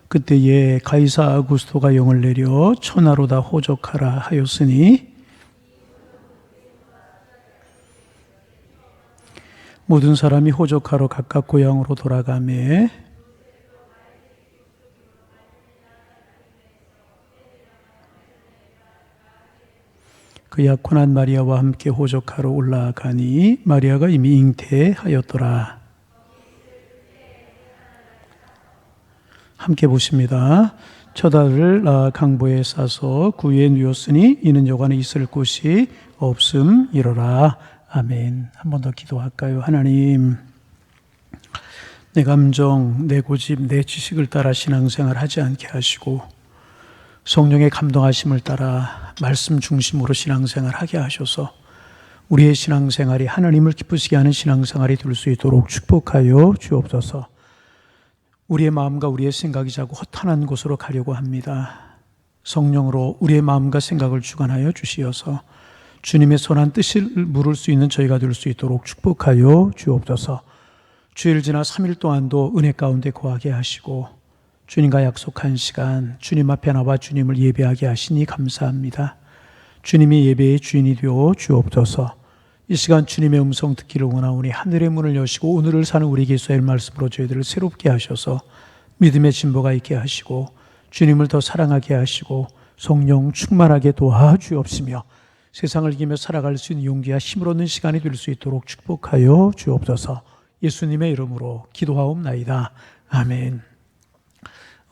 그때에 가이사 아구스토가 영을 내려 천하로 다 호적하라 하였으니 모든 사람이 호적하러 각각 고향으로 돌아가매 그 약혼한 마리아와 함께 호적하러 올라가니 마리아가 이미 잉태하였더라. 함께 보십니다. 첫 아들을 강보에 싸서 구유에 누웠으니 이는 여관에 있을 곳이 없음이로라. 아멘. 한 번 더 기도할까요? 하나님, 내 감정, 내 고집, 내 지식을 따라 신앙생활 하지 않게 하시고 성령의 감동하심을 따라 말씀 중심으로 신앙생활 하게 하셔서 우리의 신앙생활이 하나님을 기쁘시게 하는 신앙생활이 될 수 있도록 축복하여 주옵소서. 우리의 마음과 우리의 생각이 자꾸 허탄한 곳으로 가려고 합니다. 성령으로 우리의 마음과 생각을 주관하여 주시어서 주님의 선한 뜻을 물을 수 있는 저희가 될 수 있도록 축복하여 주옵소서. 주일 지나 3일 동안도 은혜 가운데 거하게 하시고 주님과 약속한 시간 주님 앞에 나와 주님을 예배하게 하시니 감사합니다. 주님이 예배의 주인이 되어 주옵소서. 이 시간 주님의 음성 듣기를 원하오니 하늘의 문을 여시고 오늘을 사는 우리에게 있어야 할 말씀으로 저희들을 새롭게 하셔서 믿음의 진보가 있게 하시고 주님을 더 사랑하게 하시고 성령 충만하게 도와주옵시며 세상을 이기며 살아갈 수 있는 용기와 힘을 얻는 시간이 될 수 있도록 축복하여 주옵소서. 예수님의 이름으로 기도하옵나이다. 아멘.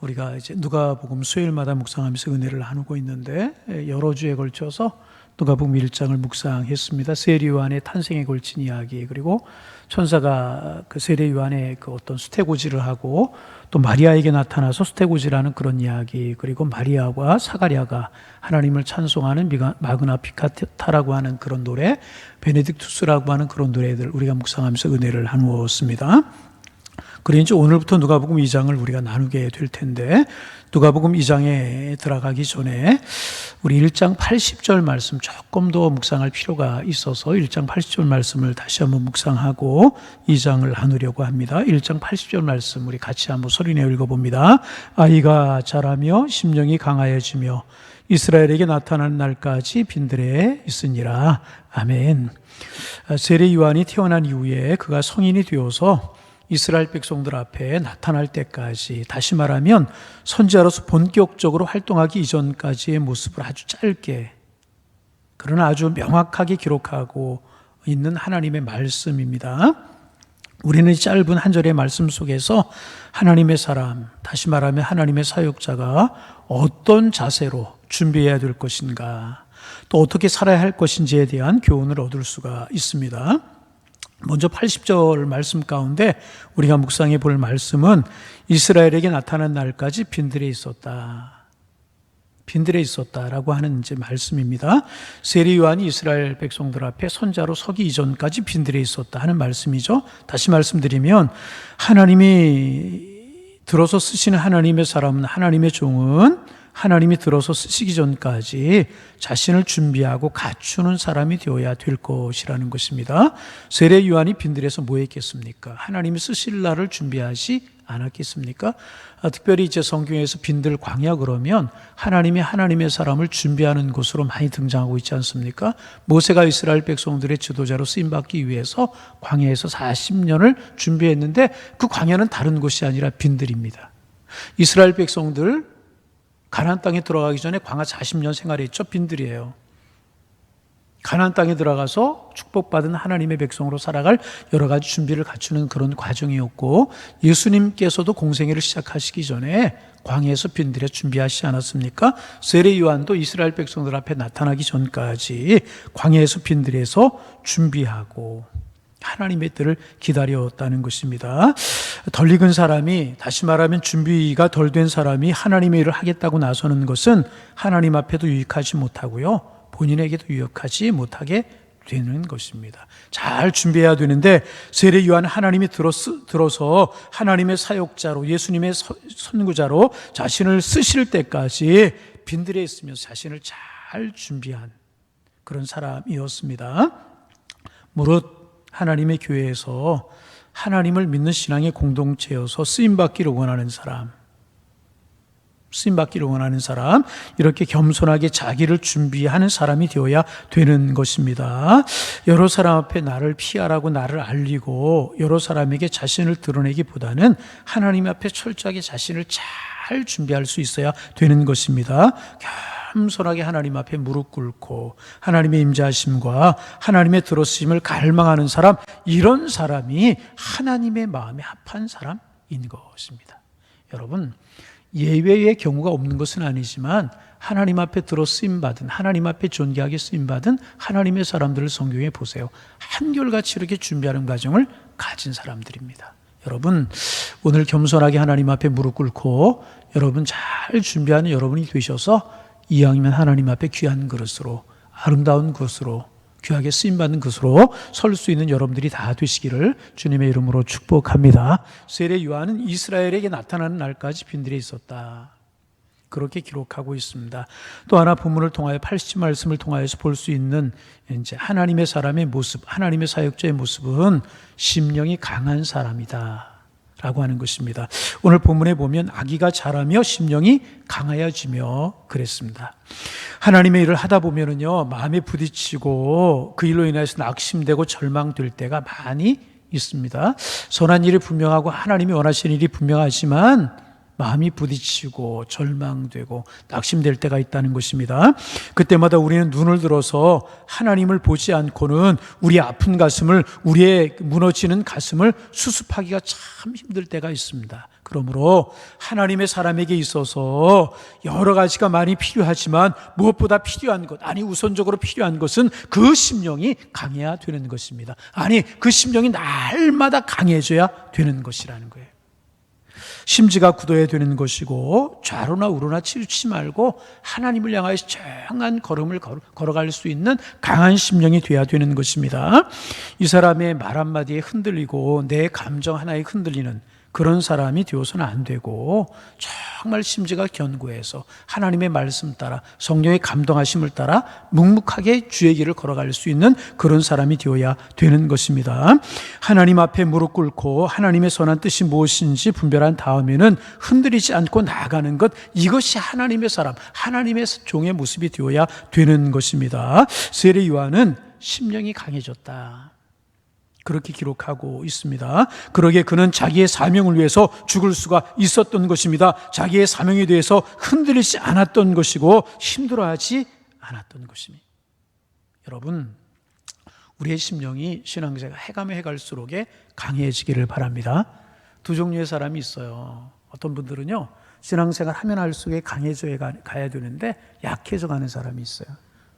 우리가 이제 누가복음 수요일마다 묵상하면서 은혜를 나누고 있는데 여러 주에 걸쳐서 누가복음 1장을 묵상했습니다. 세례 요한의 탄생에 걸친 이야기, 그리고 천사가 그 세례 요한의 그 어떤 수태고지를 하고 또 마리아에게 나타나서 수태고지라는 그런 이야기, 그리고 마리아와 사가랴가 하나님을 찬송하는 마그나 피카타라고 하는 그런 노래, 베네딕투스라고 하는 그런 노래들 우리가 묵상하면서 은혜를 나누었습니다. 그리고 이제 오늘부터 누가복음 2장을 우리가 나누게 될 텐데, 누가복음 2장에 들어가기 전에 우리 1장 80절 말씀 조금 더 묵상할 필요가 있어서 1장 80절 말씀을 다시 한번 묵상하고 2장을 나누려고 합니다. 1장 80절 말씀 우리 같이 한번 소리내어 읽어봅니다. 아이가 자라며 심령이 강하여지며 이스라엘에게 나타나는 날까지 빈들에 있으니라. 아멘. 세례 요한이 태어난 이후에 그가 성인이 되어서 이스라엘 백성들 앞에 나타날 때까지, 다시 말하면 선지자로서 본격적으로 활동하기 이전까지의 모습을 아주 짧게 그러나 아주 명확하게 기록하고 있는 하나님의 말씀입니다. 우리는 이 짧은 한 절의 말씀 속에서 하나님의 사람, 다시 말하면 하나님의 사역자가 어떤 자세로 준비해야 될 것인가, 또 어떻게 살아야 할 것인지에 대한 교훈을 얻을 수가 있습니다. 먼저 80절 말씀 가운데 우리가 묵상해 볼 말씀은 이스라엘에게 나타난 날까지 빈들에 있었다. 빈들에 있었다라고 하는 이제 말씀입니다. 세례 요한이 이스라엘 백성들 앞에 선자로 서기 이전까지 빈들에 있었다 하는 말씀이죠. 다시 말씀드리면 하나님이 들어서 쓰시는 하나님의 사람은, 하나님의 종은 하나님이 들어서 쓰시기 전까지 자신을 준비하고 갖추는 사람이 되어야 될 것이라는 것입니다. 세례 요한이 빈들에서 뭐 했겠습니까? 하나님이 쓰실 날을 준비하지 않았겠습니까? 특별히 이제 성경에서 빈들 광야 그러면 하나님이 하나님의 사람을 준비하는 곳으로 많이 등장하고 있지 않습니까? 모세가 이스라엘 백성들의 지도자로 쓰임받기 위해서 광야에서 40년을 준비했는데 그 광야는 다른 곳이 아니라 빈들입니다. 이스라엘 백성들 가나안 땅에 들어가기 전에 광야 40년 생활했죠. 빈들이에요. 가나안 땅에 들어가서 축복받은 하나님의 백성으로 살아갈 여러 가지 준비를 갖추는 그런 과정이었고, 예수님께서도 공생애를 시작하시기 전에 광야에서 빈들에 준비하시지 않았습니까? 세례 요한도 이스라엘 백성들 앞에 나타나기 전까지 광야에서 빈들에서 준비하고 하나님의 뜻을 기다렸다는 것입니다. 덜 익은 사람이, 다시 말하면 준비가 덜 된 사람이 하나님의 일을 하겠다고 나서는 것은 하나님 앞에도 유익하지 못하고요, 본인에게도 유익하지 못하게 되는 것입니다. 잘 준비해야 되는데 세례 요한 하나님이 들어서 하나님의 사역자로, 예수님의 선구자로 자신을 쓰실 때까지 빈들에 있으면서 자신을 잘 준비한 그런 사람이었습니다. 무릇 하나님의 교회에서 하나님을 믿는 신앙의 공동체여서 쓰임받기를 원하는 사람, 쓰임받기를 원하는 사람, 이렇게 겸손하게 자기를 준비하는 사람이 되어야 되는 것입니다. 여러 사람 앞에 나를 피하라고 나를 알리고 여러 사람에게 자신을 드러내기보다는 하나님 앞에 철저하게 자신을 잘 준비할 수 있어야 되는 것입니다. 겸손하게 하나님 앞에 무릎 꿇고 하나님의 임재하심과 하나님의 들어쓰심을 갈망하는 사람, 이런 사람이 하나님의 마음에 합한 사람인 것입니다. 여러분, 예외의 경우가 없는 것은 아니지만 하나님 앞에 들어 쓰임받은, 하나님 앞에 존귀하게 쓰임받은 하나님의 사람들을 성경에 보세요. 한결같이 이렇게 준비하는 과정을 가진 사람들입니다. 여러분, 오늘 겸손하게 하나님 앞에 무릎 꿇고 여러분 잘 준비하는 여러분이 되셔서 이왕이면 하나님 앞에 귀한 그릇으로, 아름다운 그릇으로, 귀하게 쓰임받는 것으로 설 수 있는 여러분들이 다 되시기를 주님의 이름으로 축복합니다. 세례 요한은 이스라엘에게 나타나는 날까지 빈들에 있었다, 그렇게 기록하고 있습니다. 또 하나 본문을 통하여 80 말씀을 통하여서 볼 수 있는 이제 하나님의 사람의 모습, 하나님의 사역자의 모습은 심령이 강한 사람이다 라고 하는 것입니다. 오늘 본문에 보면 아기가 자라며 심령이 강하여지며 그랬습니다. 하나님의 일을 하다 보면은요, 마음에 부딪히고 그 일로 인해서 낙심되고 절망될 때가 많이 있습니다. 선한 일이 분명하고 하나님이 원하시는 일이 분명하지만 마음이 부딪히고 절망되고 낙심될 때가 있다는 것입니다. 그때마다 우리는 눈을 들어서 하나님을 보지 않고는 우리의 아픈 가슴을, 우리의 무너지는 가슴을 수습하기가 참 힘들 때가 있습니다. 그러므로 하나님의 사람에게 있어서 여러 가지가 많이 필요하지만 무엇보다 필요한 것, 아니 우선적으로 필요한 것은 그 심령이 강해야 되는 것입니다. 아니 그 심령이 날마다 강해져야 되는 것이라는 거예요. 심지가 굳어야 되는 것이고 좌로나 우로나 치우치지 말고 하나님을 향하여 정한 걸음을 걸어갈 수 있는 강한 심령이 되어야 되는 것입니다. 이 사람의 말 한마디에 흔들리고 내 감정 하나에 흔들리는 그런 사람이 되어서는 안 되고 정말 심지가 견고해서 하나님의 말씀 따라 성령의 감동하심을 따라 묵묵하게 주의 길을 걸어갈 수 있는 그런 사람이 되어야 되는 것입니다. 하나님 앞에 무릎 꿇고 하나님의 선한 뜻이 무엇인지 분별한 다음에는 흔들리지 않고 나아가는 것, 이것이 하나님의 사람, 하나님의 종의 모습이 되어야 되는 것입니다. 세례 요한은 심령이 강해졌다, 그렇게 기록하고 있습니다. 그러기에 그는 자기의 사명을 위해서 죽을 수가 있었던 것입니다. 자기의 사명에 대해서 흔들리지 않았던 것이고 힘들어하지 않았던 것입니다. 여러분, 우리의 심령이 신앙생활 해가며 해갈수록 강해지기를 바랍니다. 두 종류의 사람이 있어요. 어떤 분들은요, 신앙생활 하면 할수록 강해져 가야 되는데 약해져 가는 사람이 있어요.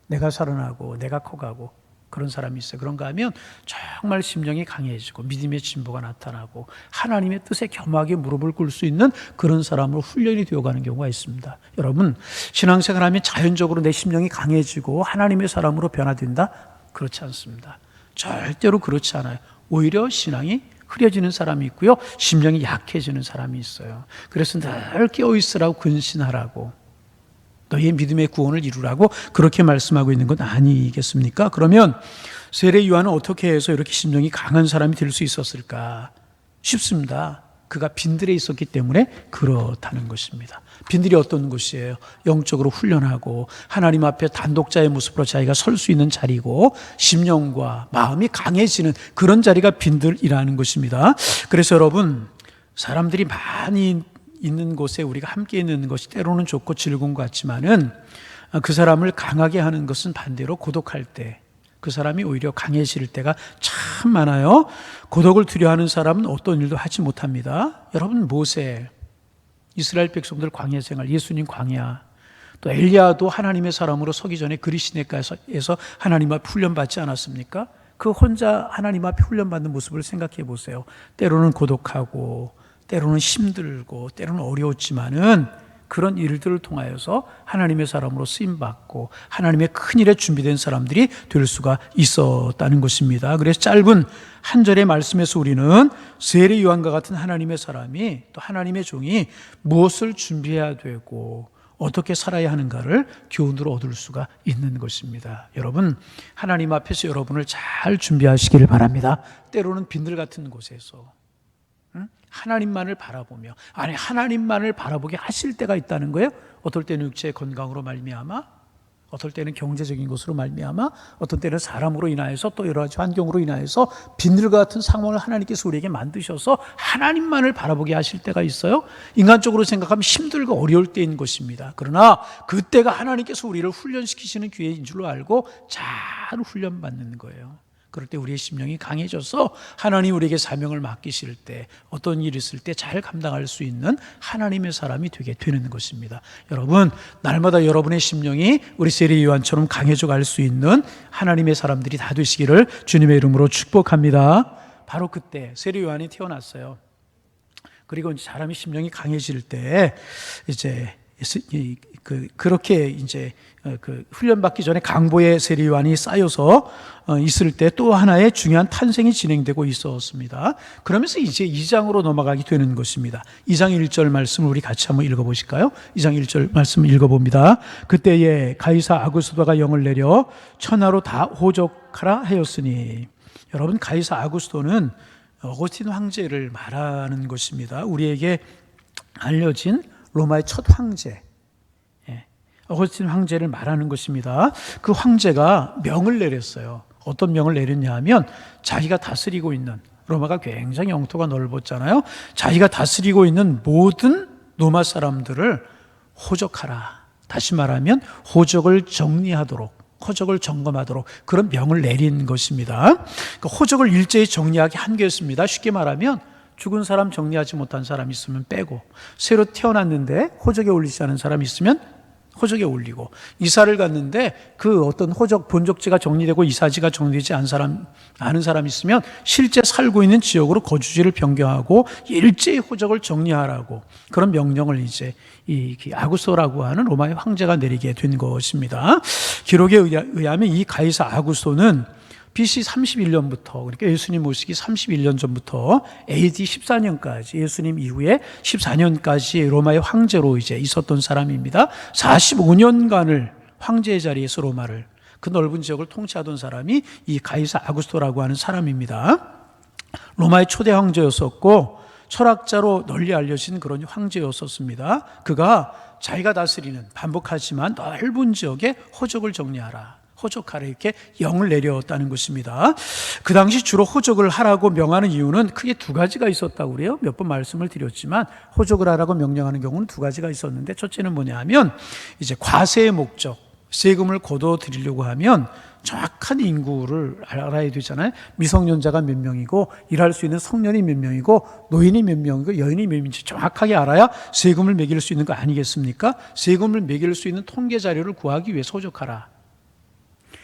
내가 살아나고 내가 커가고 그런 사람이 있어요. 그런가 하면 정말 심령이 강해지고 믿음의 진보가 나타나고 하나님의 뜻에 겸하게 무릎을 꿇을 수 있는 그런 사람으로 훈련이 되어가는 경우가 있습니다. 여러분, 신앙생활하면 자연적으로 내 심령이 강해지고 하나님의 사람으로 변화된다? 그렇지 않습니다. 절대로 그렇지 않아요. 오히려 신앙이 흐려지는 사람이 있고요, 심령이 약해지는 사람이 있어요. 그래서 늘 깨어있으라고 근신하라고, 너희의 믿음의 구원을 이루라고 그렇게 말씀하고 있는 것 아니겠습니까? 그러면 세례 요한은 어떻게 해서 이렇게 심령이 강한 사람이 될 수 있었을까? 쉽습니다. 그가 빈들에 있었기 때문에 그렇다는 것입니다. 빈들이 어떤 곳이에요? 영적으로 훈련하고 하나님 앞에 단독자의 모습으로 자기가 설 수 있는 자리고 심령과 마음이 강해지는 그런 자리가 빈들이라는 것입니다. 그래서 여러분, 사람들이 많이 있는 곳에 우리가 함께 있는 것이 때로는 좋고 즐거운 것 같지만은 그 사람을 강하게 하는 것은 반대로 고독할 때 그 사람이 오히려 강해질 때가 참 많아요. 고독을 두려워하는 사람은 어떤 일도 하지 못합니다. 여러분, 모세, 이스라엘 백성들 광야 생활, 예수님 광야, 또 엘리야도 하나님의 사람으로 서기 전에 그리시네가에서 하나님 앞에 훈련받지 않았습니까? 그 혼자 하나님 앞에 훈련받는 모습을 생각해 보세요. 때로는 고독하고 때로는 힘들고 때로는 어려웠지만은 그런 일들을 통하여서 하나님의 사람으로 쓰임받고 하나님의 큰 일에 준비된 사람들이 될 수가 있었다는 것입니다. 그래서 짧은 한 절의 말씀에서 우리는 세례 요한과 같은 하나님의 사람이, 또 하나님의 종이 무엇을 준비해야 되고 어떻게 살아야 하는가를 교훈으로 얻을 수가 있는 것입니다. 여러분, 하나님 앞에서 여러분을 잘 준비하시기를 바랍니다. 때로는 빈들 같은 곳에서 하나님만을 바라보며, 아니 하나님만을 바라보게 하실 때가 있다는 거예요. 어떨 때는 육체의 건강으로 말미암아, 어떨 때는 경제적인 것으로 말미암아, 어떤 때는 사람으로 인하여서, 또 여러 가지 환경으로 인하여서 비늘과 같은 상황을 하나님께서 우리에게 만드셔서 하나님만을 바라보게 하실 때가 있어요. 인간적으로 생각하면 힘들고 어려울 때인 것입니다. 그러나 그때가 하나님께서 우리를 훈련시키시는 기회인 줄로 알고 잘 훈련받는 거예요. 그럴 때 우리의 심령이 강해져서 하나님 우리에게 사명을 맡기실 때, 어떤 일이 있을 때 잘 감당할 수 있는 하나님의 사람이 되게 되는 것입니다. 여러분, 날마다 여러분의 심령이 우리 세례 요한처럼 강해져 갈 수 있는 하나님의 사람들이 다 되시기를 주님의 이름으로 축복합니다. 바로 그때 세례 요한이 태어났어요. 그리고 이제 사람의 심령이 강해질 때 이제 그렇게 이제 훈련받기 전에 강보의 세례 요한이 쌓여서 있을 때 또 하나의 중요한 탄생이 진행되고 있었습니다. 그러면서 이제 2장으로 넘어가게 되는 것입니다. 2장 1절 말씀을 우리 같이 한번 읽어보실까요? 2장 1절 말씀을 읽어봅니다. 그때에 가이사 아구스도가 영을 내려 천하로 다 호족하라 하였으니, 여러분 가이사 아구스도는 어거스틴 황제를 말하는 것입니다. 우리에게 알려진 로마의 첫 황제, 어거스틴 황제를 말하는 것입니다. 그 황제가 명을 내렸어요. 어떤 명을 내렸냐 하면, 자기가 다스리고 있는, 로마가 굉장히 영토가 넓었잖아요. 자기가 다스리고 있는 모든 로마 사람들을 호적하라. 다시 말하면 호적을 정리하도록, 호적을 점검하도록 그런 명을 내린 것입니다. 그러니까 호적을 일제히 정리하게 한 것입니다. 쉽게 말하면 죽은 사람 정리하지 못한 사람 있으면 빼고, 새로 태어났는데 호적에 올리지 않은 사람 있으면 호적에 올리고, 이사를 갔는데 그 어떤 호적 본적지가 정리되고 이사지가 정리되지 않은 사람 있으면 실제 살고 있는 지역으로 거주지를 변경하고 일제히 호적을 정리하라고, 그런 명령을 이제 이 아구스토라고 하는 로마의 황제가 내리게 된 것입니다. 기록에 의하면 이 가이사 아구스토는 BC 31년부터, 그러니까 예수님 오시기 31년 전부터 AD 14년까지, 예수님 이후에 14년까지 로마의 황제로 이제 있었던 사람입니다. 45년간을 황제의 자리에서 로마를, 그 넓은 지역을 통치하던 사람이 이 가이사 아구스토라고 하는 사람입니다. 로마의 초대 황제였었고 철학자로 널리 알려진 그런 황제였었습니다. 그가 자기가 다스리는, 반복하지만 넓은 지역에 호적을 정리하라, 호적하라, 이렇게 영을 내렸다는 것입니다. 그 당시 주로 호적을 하라고 명하는 이유는 크게 두 가지가 있었다고 그래요. 몇 번 말씀을 드렸지만 호적을 하라고 명령하는 경우는 두 가지가 있었는데, 첫째는 뭐냐 하면 이제 과세의 목적, 세금을 걷어들이려고 하면 정확한 인구를 알아야 되잖아요. 미성년자가 몇 명이고, 일할 수 있는 성년이 몇 명이고, 노인이 몇 명이고, 여인이 몇 명인지 정확하게 알아야 세금을 매길 수 있는 거 아니겠습니까? 세금을 매길 수 있는 통계 자료를 구하기 위해 호적하라.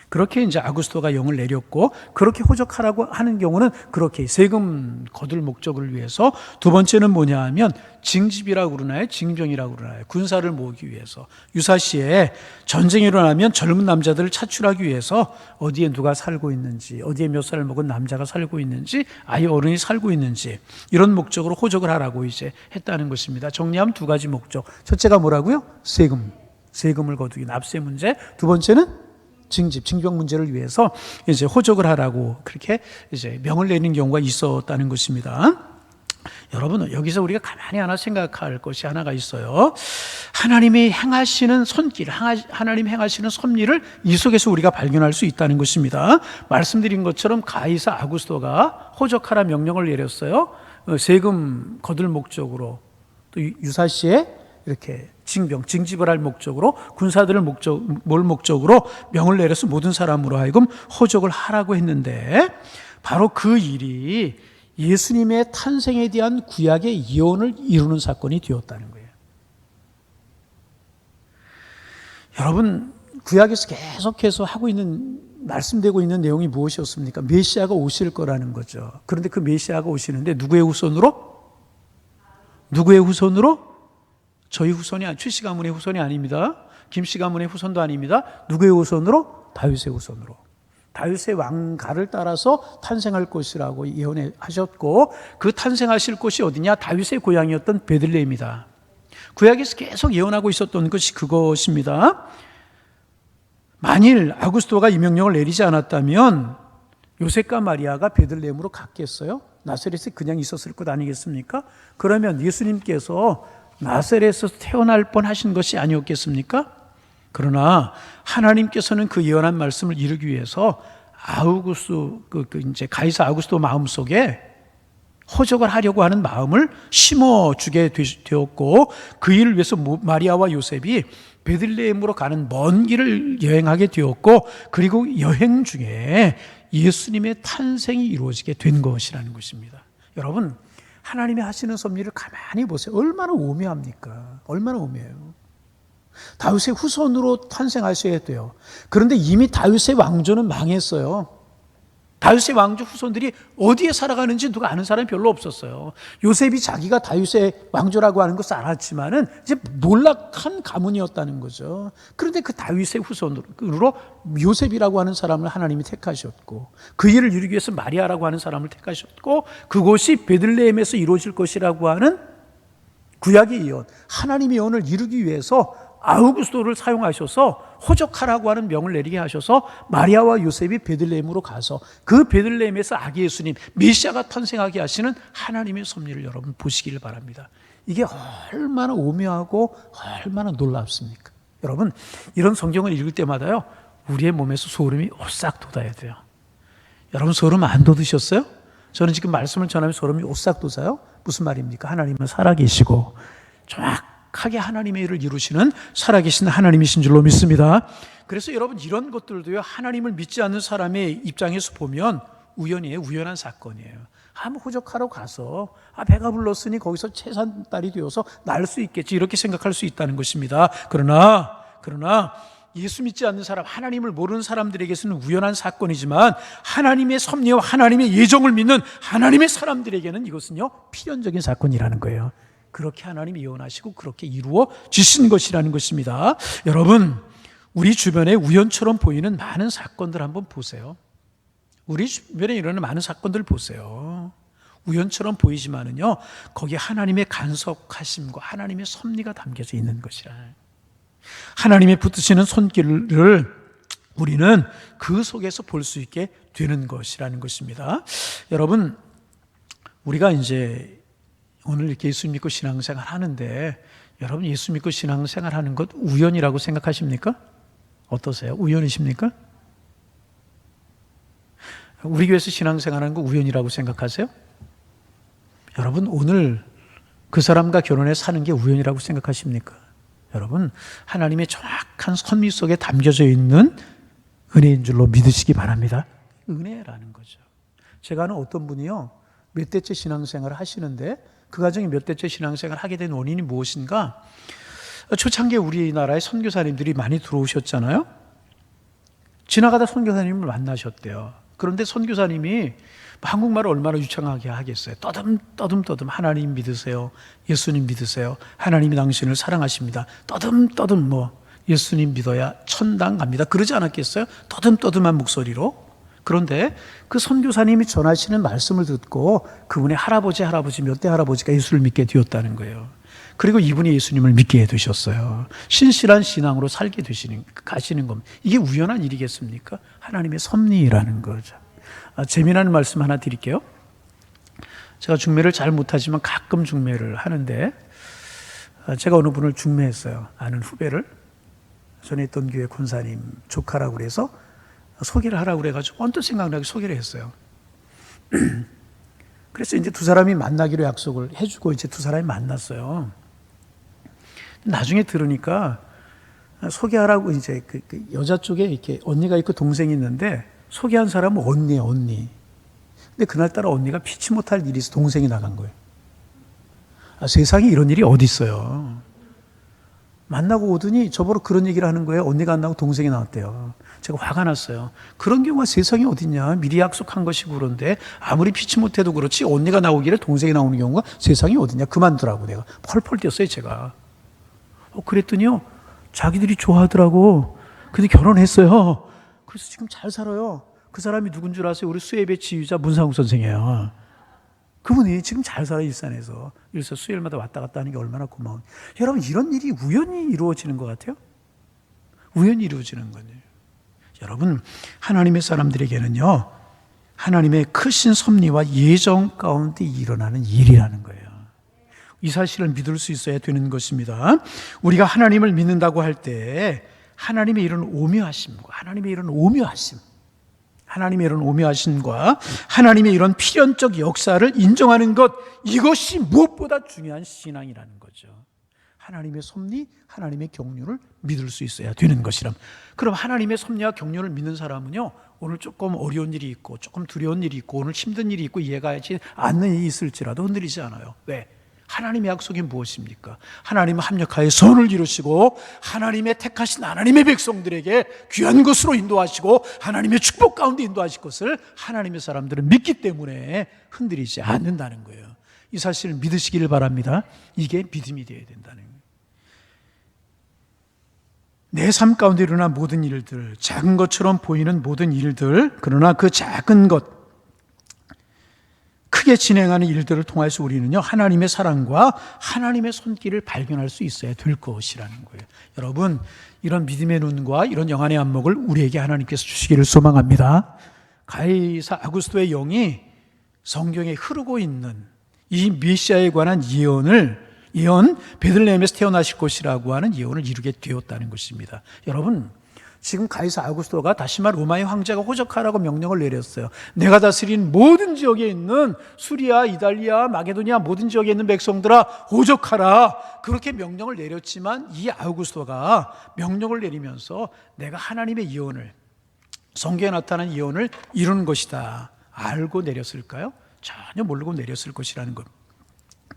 그렇게 이제 아구스토가 영을 내렸고, 그렇게 호적하라고 하는 경우는 그렇게 세금 거둘 목적을 위해서. 두 번째는 뭐냐 하면 징집이라고 그러나요? 징병이라고 그러나요? 군사를 모으기 위해서. 유사시에 전쟁이 일어나면 젊은 남자들을 차출하기 위해서 어디에 누가 살고 있는지, 어디에 몇 살을 먹은 남자가 살고 있는지, 아이 어른이 살고 있는지, 이런 목적으로 호적을 하라고 이제 했다는 것입니다. 정리하면 두 가지 목적. 첫째가 뭐라고요? 세금을 거두기, 납세 문제. 두 번째는 징병 문제를 위해서 이제 호적을 하라고 그렇게 이제 명을 내리는 경우가 있었다는 것입니다. 여러분, 여기서 우리가 가만히 하나 생각할 것이 하나가 있어요. 하나님이 행하시는 손길, 하나님 행하시는 섭리를 이 속에서 우리가 발견할 수 있다는 것입니다. 말씀드린 것처럼 가이사 아구스토가 호적하라 명령을 내렸어요. 세금 거둘 목적으로, 또 유사시에 이렇게 징집을 할 목적으로, 군사들을 목적으로 명을 내려서 모든 사람으로 하여금 호적을 하라고 했는데, 바로 그 일이 예수님의 탄생에 대한 구약의 예언을 이루는 사건이 되었다는 거예요. 여러분, 구약에서 계속해서 하고 있는, 말씀되고 있는 내용이 무엇이었습니까? 메시아가 오실 거라는 거죠. 그런데 그 메시아가 오시는데 누구의 후손으로? 저희 후손이, 최씨 가문의 후손이 아닙니다. 김씨 가문의 후손도 아닙니다. 누구의 후손으로? 다윗의 후손으로. 다윗의 왕가를 따라서 탄생할 것이라고 예언하셨고, 그 탄생하실 곳이 어디냐? 다윗의 고향이었던 베들레헴이다. 구약에서 계속 예언하고 있었던 것이 그것입니다. 만일 아구스토가 이 명령을 내리지 않았다면 요셉과 마리아가 베들레헴으로 갔겠어요? 나사렛에 그냥 있었을 것 아니겠습니까? 그러면 예수님께서 나사렛에서 태어날 뻔하신 것이 아니었겠습니까? 그러나 하나님께서는 그 예언한 말씀을 이루기 위해서 이제 가이사 아우구스도 마음속에 허적을 하려고 하는 마음을 심어주게 되었고, 그 일을 위해서 마리아와 요셉이 베들레헴으로 가는 먼 길을 여행하게 되었고, 그리고 여행 중에 예수님의 탄생이 이루어지게 된 것이라는 것입니다. 여러분, 하나님이 하시는 섭리를 가만히 보세요. 얼마나 오묘합니까? 얼마나 오묘해요. 다윗의 후손으로 탄생하셔야 돼요. 그런데 이미 다윗의 왕조는 망했어요. 다윗의 왕조 후손들이 어디에 살아가는지 누가 아는 사람이 별로 없었어요. 요셉이 자기가 다윗의 왕조라고 하는 것을 알았지만은 이제 몰락한 가문이었다는 거죠. 그런데 그 다윗의 후손으로 요셉이라고 하는 사람을 하나님이 택하셨고, 그 일을 이루기 위해서 마리아라고 하는 사람을 택하셨고, 그것이 베들레헴에서 이루어질 것이라고 하는 구약의 예언, 하나님의 예언을 이루기 위해서 아우구스도를 사용하셔서 호적하라고 하는 명을 내리게 하셔서 마리아와 요셉이 베들레헴으로 가서 그 베들레헴에서 아기 예수님 메시아가 탄생하게 하시는 하나님의 섭리를 여러분 보시기를 바랍니다. 이게 얼마나 오묘하고 얼마나 놀랍습니까? 여러분, 이런 성경을 읽을 때마다요, 우리의 몸에서 소름이 오싹 돋아야 돼요. 여러분, 소름 안 돋으셨어요? 저는 지금 말씀을 전하면서 소름이 오싹 돋아요. 무슨 말입니까? 하나님은 살아계시고 정확하게 하나님의 일을 이루시는 살아계신 하나님이신 줄로 믿습니다. 그래서 여러분, 이런 것들도요, 하나님을 믿지 않는 사람의 입장에서 보면 우연이에요. 우연한 사건이에요. 한번 호적하러 가서 배가 불렀으니 거기서 채산딸이 되어서 날 수 있겠지, 이렇게 생각할 수 있다는 것입니다. 그러나 예수 믿지 않는 사람, 하나님을 모르는 사람들에게서는 우연한 사건이지만 하나님의 섭리와 하나님의 예정을 믿는 하나님의 사람들에게는 이것은요, 필연적인 사건이라는 거예요. 그렇게 하나님이 예언하시고 그렇게 이루어지신 것이라는 것입니다. 여러분, 우리 주변에 우연처럼 보이는 많은 사건들 한번 보세요. 우리 주변에 일어나는 많은 사건들 보세요. 우연처럼 보이지만은요, 거기에 하나님의 간섭하심과 하나님의 섭리가 담겨져 있는 것이라. 하나님의 붙드시는 손길을 우리는 그 속에서 볼 수 있게 되는 것이라는 것입니다. 여러분, 우리가 이제 오늘 이렇게 예수 믿고 신앙생활 하는데, 여러분, 예수 믿고 신앙생활 하는 것 우연이라고 생각하십니까? 어떠세요? 우연이십니까? 우리 교회에서 신앙생활 하는 거 우연이라고 생각하세요? 여러분, 오늘 그 사람과 결혼해 사는 게 우연이라고 생각하십니까? 여러분, 하나님의 정확한 섭리 속에 담겨져 있는 은혜인 줄로 믿으시기 바랍니다. 은혜라는 거죠. 제가 아는 어떤 분이요, 몇 대째 신앙생활을 하시는데 그 가정이 몇 대째 신앙생활을 하게 된 원인이 무엇인가? 초창기에 우리나라에 선교사님들이 많이 들어오셨잖아요. 지나가다 선교사님을 만나셨대요. 그런데 선교사님이 한국말을 얼마나 유창하게 하겠어요. 떠듬 하나님 믿으세요, 예수님 믿으세요, 하나님이 당신을 사랑하십니다, 떠듬 예수님 믿어야 천당 갑니다, 그러지 않았겠어요? 떠듬한 목소리로. 그런데 그 선교사님이 전하시는 말씀을 듣고 그분의 할아버지 몇 대 할아버지가 예수를 믿게 되었다는 거예요. 그리고 이분이 예수님을 믿게 해두셨어요. 신실한 신앙으로 살게 가시는 겁니다. 이게 우연한 일이겠습니까? 하나님의 섭리라는 거죠. 재미난 말씀 하나 드릴게요. 제가 중매를 잘 못하지만 가끔 중매를 하는데, 제가 어느 분을 중매했어요. 아는 후배를. 전에 있던 교회 권사님 조카라고 그래서 소개를 하라고 그래가지고 언뜻 생각나게 소개를 했어요. 그래서 이제 두 사람이 만나기로 약속을 해주고 이제 두 사람이 만났어요. 나중에 들으니까 소개하라고 이제 그 여자 쪽에 이렇게 언니가 있고 동생이 있는데, 소개한 사람은 언니예요, 언니. 근데 그날따라 언니가 피치 못할 일이 있어 동생이 나간 거예요. 세상에 이런 일이 어디 있어요. 만나고 오더니 저보고 그런 얘기를 하는 거예요. 언니가 안 나오고 동생이 나왔대요. 제가 화가 났어요. 그런 경우가 세상에 어딨냐. 미리 약속한 것이고, 그런데 아무리 피치 못해도 그렇지 언니가 나오기를 동생이 나오는 경우가 세상에 어딨냐. 그만두라고 내가 펄펄 뛰었어요, 제가. 그랬더니요, 자기들이 좋아하더라고. 근데 결혼했어요. 그래서 지금 잘 살아요. 그 사람이 누군 줄 아세요? 우리 수예배 지휘자 문상욱 선생이에요. 그분이 지금 잘 살아요, 일산에서. 일산 수요일마다 왔다 갔다 하는 게 얼마나 고마워요. 여러분, 이런 일이 우연히 이루어지는 것 같아요? 우연히 이루어지는 거예요. 여러분, 하나님의 사람들에게는요, 하나님의 크신 섭리와 예정 가운데 일어나는 일이라는 거예요. 이 사실을 믿을 수 있어야 되는 것입니다. 우리가 하나님을 믿는다고 할 때 하나님의 이런 오묘하심과 하나님의 이런 오묘하심과 하나님의 이런 필연적 역사를 인정하는 것, 이것이 무엇보다 중요한 신앙이라는 거죠. 하나님의 섭리, 하나님의 경륜을 믿을 수 있어야 되는 것이람. 그럼 하나님의 섭리와 경륜을 믿는 사람은요, 오늘 조금 어려운 일이 있고 조금 두려운 일이 있고 오늘 힘든 일이 있고 이해가 가지 않는 일이 있을지라도 흔들리지 않아요. 왜? 하나님의 약속이 무엇입니까? 하나님은 합력하여 선을 이루시고 하나님의 택하신 하나님의 백성들에게 귀한 것으로 인도하시고 하나님의 축복 가운데 인도하실 것을 하나님의 사람들은 믿기 때문에 흔들리지 않는다는 거예요. 이 사실을 믿으시기를 바랍니다. 이게 믿음이 되어야 된다는 거예요. 내 삶 가운데 일어난 모든 일들, 작은 것처럼 보이는 모든 일들, 그러나 그 작은 것, 크게 진행하는 일들을 통해서 우리는요, 하나님의 사랑과 하나님의 손길을 발견할 수 있어야 될 것이라는 거예요. 여러분, 이런 믿음의 눈과 이런 영안의 안목을 우리에게 하나님께서 주시기를 소망합니다. 가이사 아구스토의 영이 성경에 흐르고 있는 이 메시아에 관한 예언, 베들레헴에서 태어나실 것이라고 하는 예언을 이루게 되었다는 것입니다. 여러분, 지금 가이사 아구스토가 다시 말 로마의 황제가 호적하라고 명령을 내렸어요. 내가 다스린 모든 지역에 있는 수리아, 이달리아, 마게도니아 모든 지역에 있는 백성들아 호적하라. 그렇게 명령을 내렸지만 이 아구스토가 명령을 내리면서 내가 하나님의 예언을, 성경에 나타난 예언을 이루는 것이다 알고 내렸을까요? 전혀 모르고 내렸을 것이라는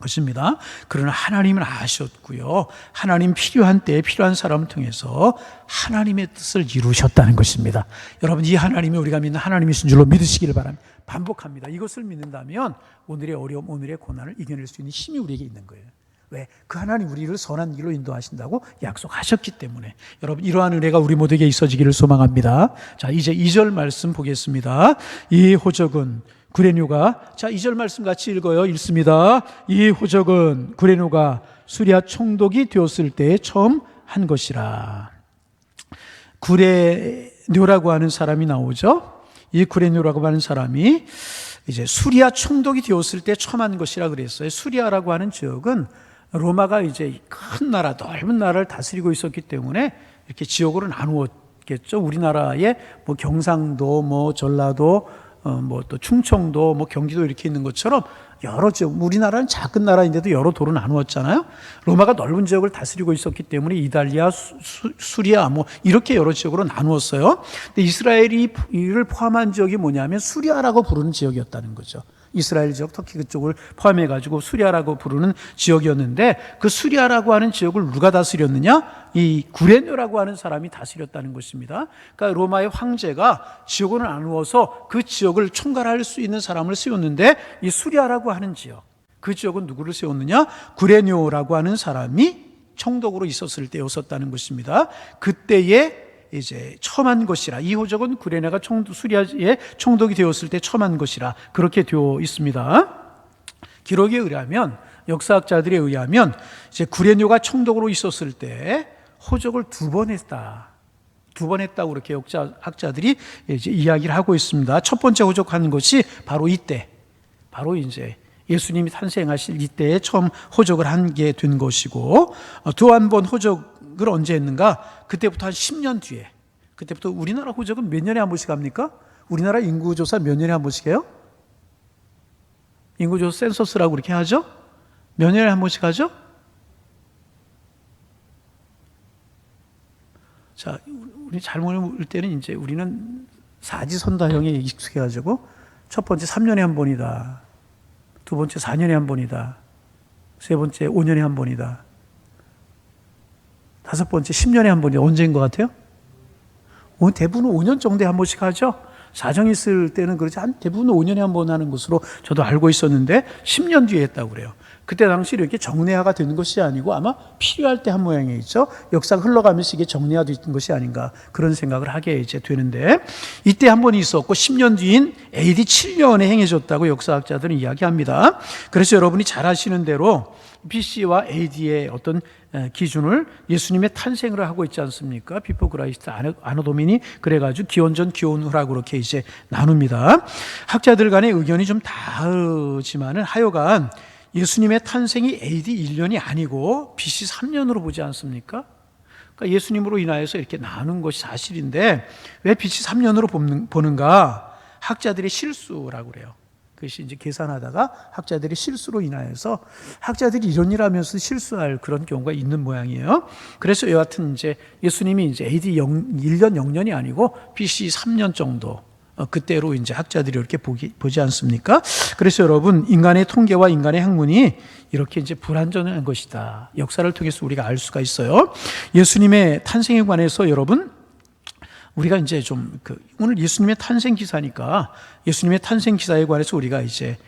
것입니다. 그러나 하나님은 아셨고요, 하나님 필요한 때에 필요한 사람을 통해서 하나님의 뜻을 이루셨다는 것입니다. 여러분, 이 하나님이 우리가 믿는 하나님이신 줄로 믿으시기를 바랍니다. 반복합니다. 이것을 믿는다면 오늘의 어려움, 오늘의 고난을 이겨낼 수 있는 힘이 우리에게 있는 거예요. 왜? 그 하나님 우리를 선한 길로 인도하신다고 약속하셨기 때문에. 여러분, 이러한 은혜가 우리 모두에게 있어지기를 소망합니다. 자, 이제 2절 말씀 보겠습니다. 이 호적은 구레뇨가, 자, 2절 말씀 같이 읽어요. 읽습니다. 이 호적은 구레뇨가 수리아 총독이 되었을 때 처음 한 것이라. 구레뇨라고 하는 사람이 나오죠. 이 구레뇨라고 하는 사람이 이제 수리아 총독이 되었을 때 처음 한 것이라 그랬어요. 수리아라고 하는 지역은 로마가 이제 큰 나라, 넓은 나라를 다스리고 있었기 때문에 이렇게 지역으로 나누었겠죠. 우리나라의 뭐 경상도, 뭐 전라도, 뭐 또 충청도, 뭐 경기도 이렇게 있는 것처럼 여러 지역, 우리나라는 작은 나라인데도 여러 도로 나누었잖아요. 로마가 넓은 지역을 다스리고 있었기 때문에 이달리아, 수리아 뭐 이렇게 여러 지역으로 나누었어요. 근데 이스라엘이 이를 포함한 지역이 뭐냐면 수리아라고 부르는 지역이었다는 거죠. 이스라엘 지역, 터키 그쪽을 포함해가지고 수리아라고 부르는 지역이었는데, 그 수리아라고 하는 지역을 누가 다스렸느냐? 이 구레뇨라고 하는 사람이 다스렸다는 것입니다. 그러니까 로마의 황제가 지역을 나누어서 그 지역을 총괄할 수 있는 사람을 세웠는데, 이 수리아라고 하는 지역, 그 지역은 누구를 세웠느냐? 구레뇨라고 하는 사람이 총독으로 있었을 때였었다는 것입니다. 그때에 이제 처음 한 것이라, 이 호적은 구레뇨가 수리아의 총독이 되었을 때 처음 한 것이라 그렇게 되어 있습니다. 기록에 의하면, 역사학자들에 의하면 이제 구레뇨가 총독으로 있었을 때 호적을 두 번 했다고 그렇게 역사학자들이 이제 이야기를 하고 있습니다. 첫 번째 호적한 것이 바로 이때, 바로 이제 예수님이 탄생하실 이때에 처음 호적을 한 게 된 것이고, 또 한 번 호적을 언제 했는가? 그때부터 한 10년 뒤에. 그때부터 우리나라 호적은 몇 년에 한 번씩 합니까? 우리나라 인구조사 몇 년에 한 번씩 해요? 인구조사 센서스라고 그렇게 하죠? 몇 년에 한 번씩 하죠? 자, 우리 잘 모를 때는 이제 우리는 사지선다형에 익숙해가지고 첫 번째 3년에 한 번이다. 두 번째 4년에 한 번이다. 세 번째 5년에 한 번이다. 다섯 번째 10년에 한 번이다. 언제인 것 같아요? 대부분 5년 정도에 한 번씩 하죠. 사정이 있을 때는 그렇지, 대부분 5년에 한 번 하는 것으로 저도 알고 있었는데 10년 뒤에 했다고 그래요. 그때 당시 이렇게 정례화가 되는 것이 아니고 아마 필요할 때 한 모양이죠. 역사가 흘러가면서 이게 정례화된 것이 아닌가 그런 생각을 하게 이제 되는데, 이때 한 번 있었고 10년 뒤인 AD 7년에 행해졌다고 역사학자들은 이야기합니다. 그래서 여러분이 잘 아시는 대로 BC와 AD의 어떤 기준을 예수님의 탄생을 하고 있지 않습니까? 비포 그라이스트 아노 도미니, 그래가지고 기원 전 기원 후라고 그렇게 이제 나눕니다. 학자들 간의 의견이 좀 다르지만은 하여간 예수님의 탄생이 AD 1년이 아니고 BC 3년으로 보지 않습니까? 그러니까 예수님으로 인하여서 이렇게 나누는 것이 사실인데 왜 BC 3년으로 보는가? 학자들의 실수라고 그래요. 그것이 이제 계산하다가 학자들의 실수로 인하여서 학자들이 이런 일 하면서 실수할 그런 경우가 있는 모양이에요. 그래서 여하튼 이제 예수님이 이제 AD 1년 0년이 아니고 BC 3년 정도, 그때로 이제 학자들이 이렇게 보지 않습니까? 그래서 여러분, 인간의 통계와 인간의 학문이 이렇게 이제 불완전한 것이다. 역사를 통해서 우리가 알 수가 있어요. 예수님의 탄생에 관해서 여러분, 우리가 이제 좀 오늘 예수님의 탄생 기사니까 예수님의 탄생 기사에 관해서 우리가 이제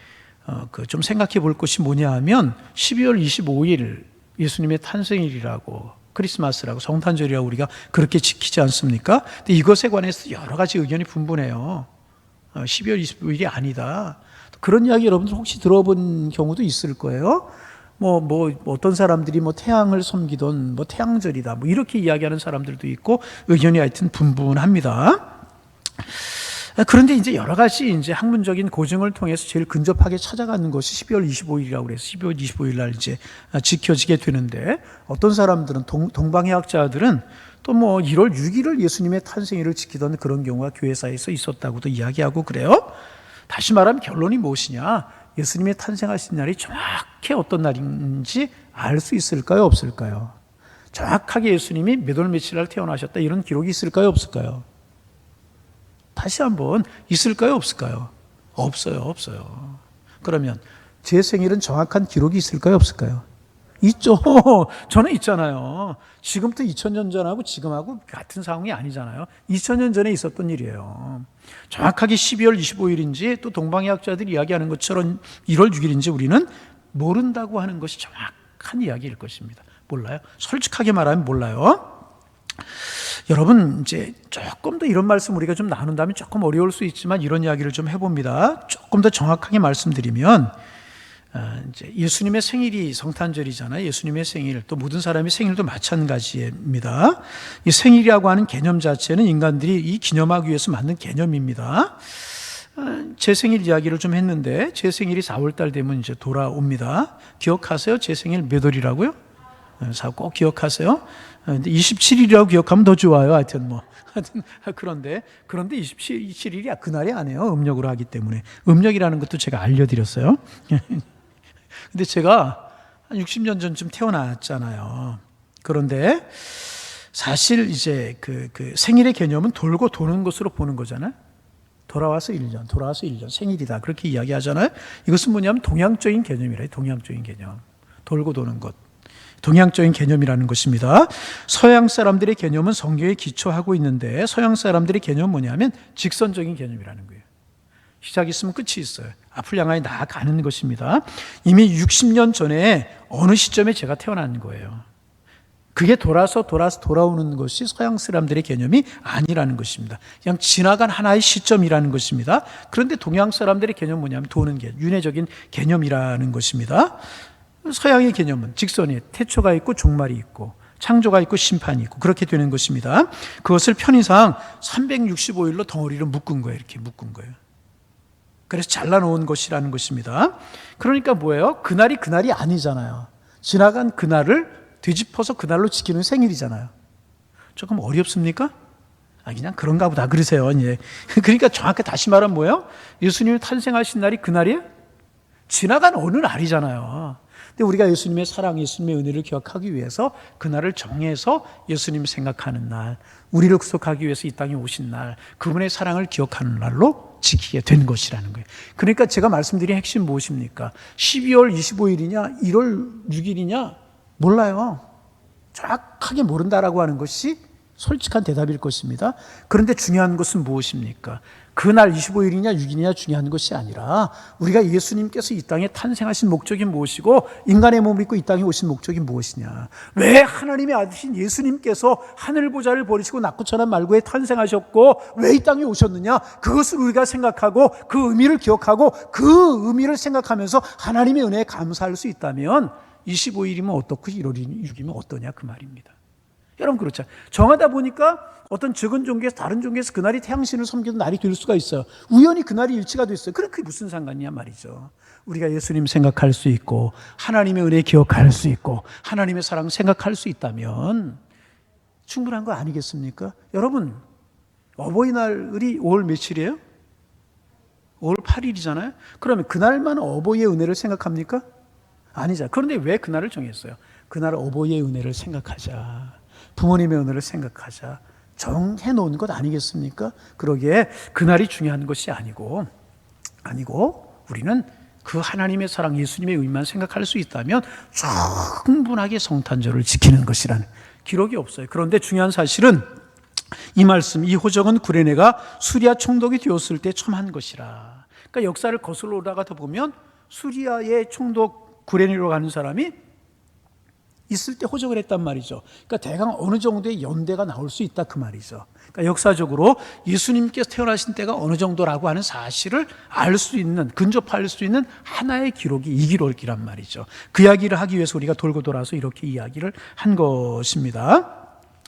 좀 생각해 볼 것이 뭐냐 하면 12월 25일 예수님의 탄생일이라고, 크리스마스라고, 성탄절이라고 우리가 그렇게 지키지 않습니까? 근데 이것에 관해서 여러 가지 의견이 분분해요. 12월 25일이 아니다. 그런 이야기 여러분들 혹시 들어본 경우도 있을 거예요. 어떤 사람들이 태양을 섬기던 태양절이다. 이렇게 이야기하는 사람들도 있고 의견이 하여튼 분분합니다. 그런데 이제 여러 가지 이제 학문적인 고증을 통해서 제일 근접하게 찾아가는 것이 12월 25일이라고 그래서 12월 25일 날 이제 지켜지게 되는데, 어떤 사람들은 동방의학자들은 또 1월 6일을 예수님의 탄생일을 지키던 그런 경우가 교회사에서 있었다고도 이야기하고 그래요. 다시 말하면 결론이 무엇이냐? 예수님의 탄생하신 날이 정확히 어떤 날인지 알 수 있을까요? 없을까요? 정확하게 예수님이 몇 월 며칠 날 태어나셨다 이런 기록이 있을까요? 없을까요? 다시 한번, 있을까요? 없을까요? 없어요. 그러면 제 생일은 정확한 기록이 있을까요? 없을까요? 있죠. 저는 있잖아요. 지금부터 2000년 전하고 지금하고 같은 상황이 아니잖아요. 2000년 전에 있었던 일이에요. 정확하게 12월 25일인지 또 동방의학자들이 이야기하는 것처럼 1월 6일인지 우리는 모른다고 하는 것이 정확한 이야기일 것입니다. 몰라요. 솔직하게 말하면 몰라요. 여러분, 이제 조금 더 이런 말씀 우리가 좀 나눈다면 조금 어려울 수 있지만 이런 이야기를 좀 해봅니다. 조금 더 정확하게 말씀드리면, 이제 예수님의 생일이 성탄절이잖아요. 예수님의 생일, 또 모든 사람의 생일도 마찬가지입니다. 이 생일이라고 하는 개념 자체는 인간들이 이 기념하기 위해서 만든 개념입니다. 제 생일 이야기를 좀 했는데, 제 생일이 4월달 되면 이제 돌아옵니다. 기억하세요? 제 생일 몇 월이라고요? 꼭 기억하세요. 근데 27일이라고 기억하면 더 좋아요. 하여튼 그런데 27일이 그날이 아니에요. 음력으로 하기 때문에. 음력이라는 것도 제가 알려드렸어요. 근데 제가 한 60년 전쯤 태어났잖아요. 그런데 사실 이제 그 생일의 개념은 돌고 도는 것으로 보는 거잖아요. 돌아와서 1년, 생일이다. 그렇게 이야기하잖아요. 이것은 뭐냐면 동양적인 개념이래요. 동양적인 개념. 돌고 도는 것. 동양적인 개념이라는 것입니다. 서양 사람들의 개념은 성경에 기초하고 있는데, 서양 사람들의 개념은 뭐냐면 직선적인 개념이라는 거예요. 시작이 있으면 끝이 있어요. 앞을 향하여 나아가는 것입니다. 이미 60년 전에 어느 시점에 제가 태어난 거예요. 그게 돌아오는 것이 서양 사람들의 개념이 아니라는 것입니다. 그냥 지나간 하나의 시점이라는 것입니다. 그런데 동양 사람들의 개념은 뭐냐면 도는 개념, 윤회적인 개념이라는 것입니다. 서양의 개념은 직선에 태초가 있고 종말이 있고 창조가 있고 심판이 있고 그렇게 되는 것입니다. 그것을 편의상 365일로 덩어리로 묶은 거예요. 이렇게 묶은 거예요. 그래서 잘라놓은 것이라는 것입니다. 그러니까 뭐예요? 그날이 아니잖아요. 지나간 그날을 되짚어서 그날로 지키는 생일이잖아요. 조금 어렵습니까? 그냥 그런가 보다 그러세요. 예. 그러니까 정확히 다시 말하면 뭐예요? 예수님이 탄생하신 날이 그날이에요? 지나간 어느 날이잖아요. 근데 우리가 예수님의 사랑, 예수님의 은혜를 기억하기 위해서 그날을 정해서 예수님을 생각하는 날, 우리를 구속하기 위해서 이 땅에 오신 날, 그분의 사랑을 기억하는 날로 지키게 된 것이라는 거예요. 그러니까 제가 말씀드린 핵심 무엇입니까? 12월 25일이냐 1월 6일이냐 몰라요. 정확하게 모른다라고 하는 것이 솔직한 대답일 것입니다. 그런데 중요한 것은 무엇입니까? 그날 25일이냐 6일이냐 중요한 것이 아니라 우리가 예수님께서 이 땅에 탄생하신 목적이 무엇이고 인간의 몸을 입고 이 땅에 오신 목적이 무엇이냐. 왜 하나님의 아들이신 예수님께서 하늘보좌를 버리시고 낙구천한 말고에 탄생하셨고 왜 이 땅에 오셨느냐. 그것을 우리가 생각하고 그 의미를 기억하고 그 의미를 생각하면서 하나님의 은혜에 감사할 수 있다면 25일이면 어떻고 1월 6일이면 어떠냐 그 말입니다. 여러분 그렇죠. 정하다 보니까 어떤 적은 종교에서 다른 종교에서 그날이 태양신을 섬기는 날이 될 수가 있어요. 우연히 그날이 일치가 됐어요. 그게 무슨 상관이냐 말이죠. 우리가 예수님 생각할 수 있고 하나님의 은혜 기억할 수 있고 하나님의 사랑 생각할 수 있다면 충분한 거 아니겠습니까? 여러분 어버이날이 5월 며칠이에요? 5월 8일이잖아요. 그러면 그날만 어버이의 은혜를 생각합니까? 아니죠. 그런데 왜 그날을 정했어요? 그날 어버이의 은혜를 생각하자. 부모님의 은혜를 생각하자. 정해놓은 것 아니겠습니까? 그러기에 그날이 중요한 것이 아니고 우리는 그 하나님의 사랑 예수님의 의만 생각할 수 있다면 충분하게 성탄절을 지키는 것이라는 기록이 없어요. 그런데 중요한 사실은 이 말씀, 이 호적은 구레네가 수리아 총독이 되었을 때 처음 한 것이라. 그러니까 역사를 거슬러 올라가다 보면 수리아의 총독 구레네로 가는 사람이 있을 때 호적을 했단 말이죠. 그러니까 대강 어느 정도의 연대가 나올 수 있다 그 말이죠. 그러니까 역사적으로 예수님께서 태어나신 때가 어느 정도라고 하는 사실을 알 수 있는, 근접할 수 있는 하나의 기록이 이 기록이란 말이죠. 그 이야기를 하기 위해서 우리가 돌고 돌아서 이렇게 이야기를 한 것입니다.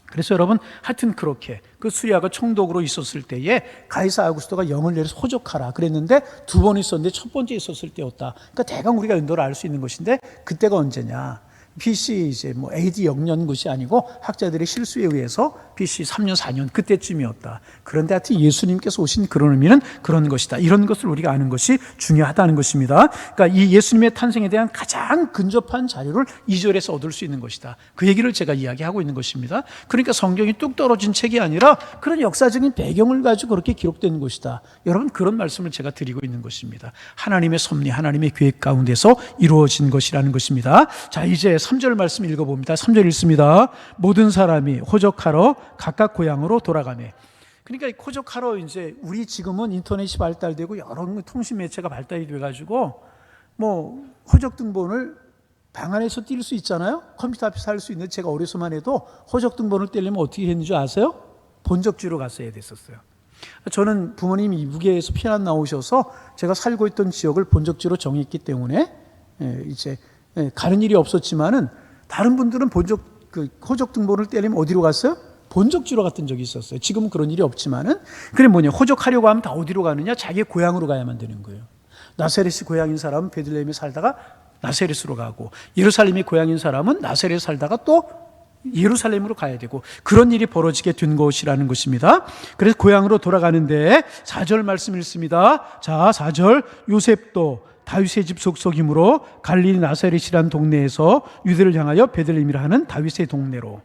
그래서 여러분 하여튼 그렇게 그 수리아가 총독으로 있었을 때에 가이사 아구스토가 영을 내려서 호적하라 그랬는데 두 번 있었는데 첫 번째 있었을 때였다. 그러니까 대강 우리가 연도를 알 수 있는 것인데 그때가 언제냐? BC 이제 AD 0년 것이 아니고 학자들의 실수에 의해서 BC 3년 4년 그때쯤이었다. 그런데 하여튼 예수님께서 오신 그런 의미는 그런 것이다. 이런 것을 우리가 아는 것이 중요하다는 것입니다. 그러니까 이 예수님의 탄생에 대한 가장 근접한 자료를 2절에서 얻을 수 있는 것이다. 그 얘기를 제가 이야기하고 있는 것입니다. 그러니까 성경이 뚝 떨어진 책이 아니라 그런 역사적인 배경을 가지고 그렇게 기록된 것이다. 여러분 그런 말씀을 제가 드리고 있는 것입니다. 하나님의 섭리, 하나님의 계획 가운데서 이루어진 것이라는 것입니다. 자, 이제 3절 말씀 읽어봅니다. 3절 읽습니다. 모든 사람이 호적하러 각각 고향으로 돌아가네. 그러니까 호적하러 이제 우리 지금은 인터넷이 발달되고 여러 통신 매체가 발달이 돼가지고 호적 등본을 방 안에서 띨 수 있잖아요. 컴퓨터 앞에서 할 수 있는 제가 어려서만 해도 호적 등본을 떼려면 어떻게 했는지 줄 아세요? 본적지로 갔어야 됐었어요. 저는 부모님이 이북에서 피난 나오셔서 제가 살고 있던 지역을 본적지로 정했기 때문에 이제 가는 일이 없었지만은 다른 분들은 호적 등본을 떼려면 어디로 갔어요? 본적지로 갔던 적이 있었어요. 지금은 그런 일이 없지만은 그래 호적하려고 하면 다 어디로 가느냐? 자기의 고향으로 가야만 되는 거예요. 나사렛이 고향인 사람은 베들레헴에 살다가 나사렛으로 가고 예루살렘이 고향인 사람은 나사렛에 살다가 또 예루살렘으로 가야 되고 그런 일이 벌어지게 된 것이라는 것입니다. 그래서 고향으로 돌아가는데 4절 말씀 읽습니다. 자, 4절 요셉도 다윗의 집 속속이므로 갈릴리 나사렛이라는 동네에서 유대를 향하여 베들레헴이라 하는 다윗의 동네로.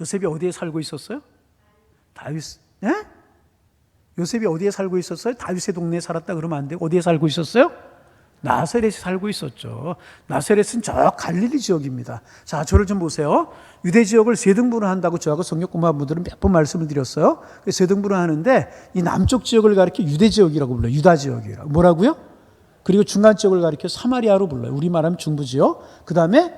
요셉이 어디에 살고 있었어요? 요셉이 어디에 살고 있었어요? 다윗의 동네에 살았다 그러면 안 되고 어디에 살고 있었어요? 나사렛에 살고 있었죠. 나사렛은 저 갈릴리 지역입니다. 자, 저를 좀 보세요. 유대 지역을 세 등분을 한다고 저하고 성경 공부한 분들은 몇 번 말씀을 드렸어요. 세 등분을 하는데 이 남쪽 지역을 가리켜 유대 지역이라고 불러요. 유다 지역이라고. 뭐라고요? 그리고 중간 지역을 가리켜 사마리아로 불러요. 우리 말하면 중부 지역. 그 다음에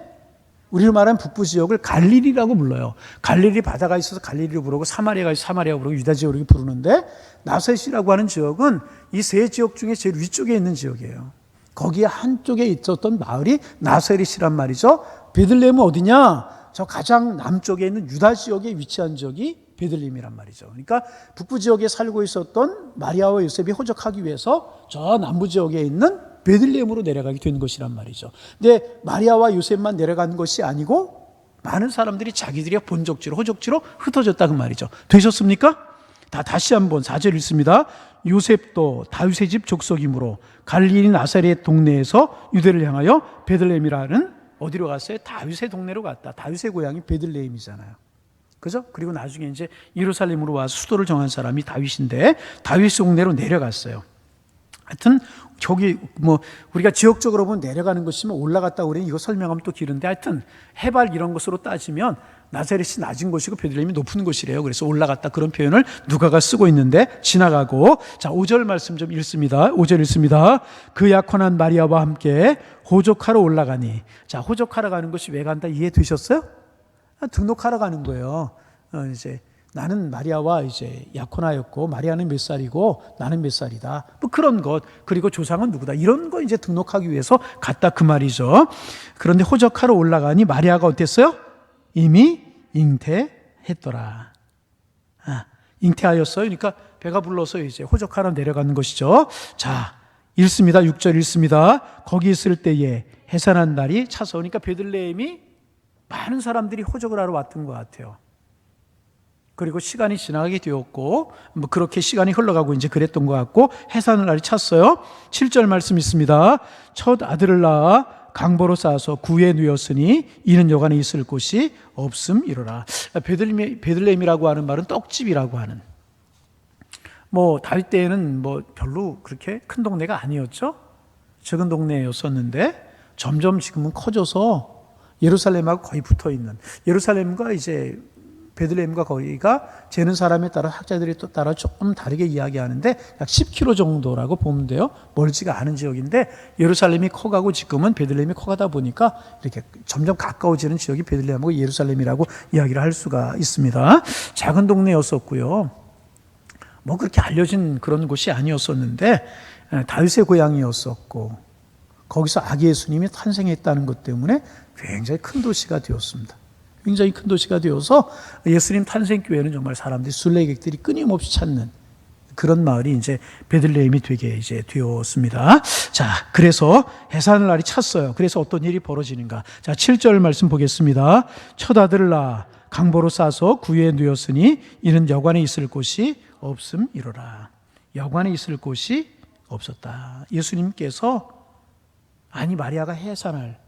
우리로 말하면 북부 지역을 갈릴리라고 불러요. 갈릴리 바다가 있어서 갈릴리로 부르고 사마리아가 있어서 사마리아고 부르고 유다 지역으로 부르는데 나사렛이라고 하는 지역은 이 세 지역 중에 제일 위쪽에 있는 지역이에요. 거기에 한쪽에 있었던 마을이 나사렛이란 말이죠. 베들레헴은 어디냐? 저 가장 남쪽에 있는 유다 지역에 위치한 지역이 베들레헴이란 말이죠. 그러니까 북부 지역에 살고 있었던 마리아와 요셉이 호적하기 위해서 저 남부 지역에 있는 베들레헴으로 내려가게 된 것이란 말이죠. 근데 마리아와 요셉만 내려간 것이 아니고 많은 사람들이 자기들의 본적지로 호적지로 흩어졌다 그 말이죠. 되셨습니까? 다시 한번 4절 읽습니다. 요셉도 다윗의 집 족속이므로 갈릴리 나사렛 동네에서 유대를 향하여 베들레헴이라는 어디로 갔어요? 다윗의 동네로 갔다. 다윗의 고향이 베들레헴이잖아요. 그죠? 그리고 나중에 이제 예루살렘으로 와서 수도를 정한 사람이 다윗인데 다윗의 동네로 내려갔어요. 하여튼 저기 우리가 지역적으로 보면 내려가는 것이면 올라갔다 그러니 이거 설명하면 또 길은데 하여튼 해발 이런 것으로 따지면 나사렛이 낮은 곳이고 베들레헴이 높은 곳이래요. 그래서 올라갔다 그런 표현을 누가가 쓰고 있는데 지나가고. 자, 5절 말씀 좀 읽습니다. 5절 읽습니다. 그 약혼한 마리아와 함께 호적하러 올라가니. 자, 호적하러 가는 것이 왜 간다 이해되셨어요? 등록하러 가는 거예요. 이제 나는 마리아와 이제 약혼하였고 마리아는 몇 살이고 나는 몇 살이다. 뭐 그런 것. 그리고 조상은 누구다. 이런 거 이제 등록하기 위해서 갔다 그 말이죠. 그런데 호적하러 올라가니 마리아가 어땠어요? 이미 잉태했더라. 잉태하였어요. 그러니까 배가 불러서 이제 호적하러 내려가는 것이죠. 자, 읽습니다. 6절 읽습니다. 거기 있을 때에 해산한 날이 차서오니까 베들레헴이 많은 사람들이 호적을 하러 왔던 것 같아요. 그리고 시간이 지나가게 되었고, 뭐 그렇게 시간이 흘러가고 이제 그랬던 것 같고, 해산한 날이 찼어요. 7절 말씀 있습니다. 첫 아들을 낳아 강보로 쌓아서 구에 누였으니 이는 여관에 있을 곳이 없음이로라. 베들레헴이라고 하는 말은 떡집이라고 하는. 뭐 다윗 때에는 뭐 별로 그렇게 큰 동네가 아니었죠. 작은 동네였었는데 점점 지금은 커져서 예루살렘하고 거의 붙어 있는. 예루살렘과 이제 베들레헴과 거기가 재는 사람에 따라 학자들이 또 따라 조금 다르게 이야기하는데 약 10km 정도라고 보면 돼요. 멀지가 않은 지역인데 예루살렘이 커가고 지금은 베들레헴이 커가다 보니까 이렇게 점점 가까워지는 지역이 베들레헴하고 예루살렘이라고 이야기를 할 수가 있습니다. 작은 동네였었고요. 뭐 그렇게 알려진 그런 곳이 아니었었는데 다윗의 고향이었었고 거기서 아기 예수님이 탄생했다는 것 때문에 굉장히 큰 도시가 되었습니다. 굉장히 큰 도시가 되어서 예수님 탄생교회는 정말 사람들이 순례객들이 끊임없이 찾는 그런 마을이 이제 베들레헴이 되게 이제 되었습니다. 자, 그래서 해산할 날이 찼어요. 그래서 어떤 일이 벌어지는가? 자, 7절 말씀 보겠습니다. 첫 아들을 낳아 강보로 싸서 구유에 누였으니 이는 여관에 있을 곳이 없음이로라. 여관에 있을 곳이 없었다. 예수님께서 아니 마리아가 해산할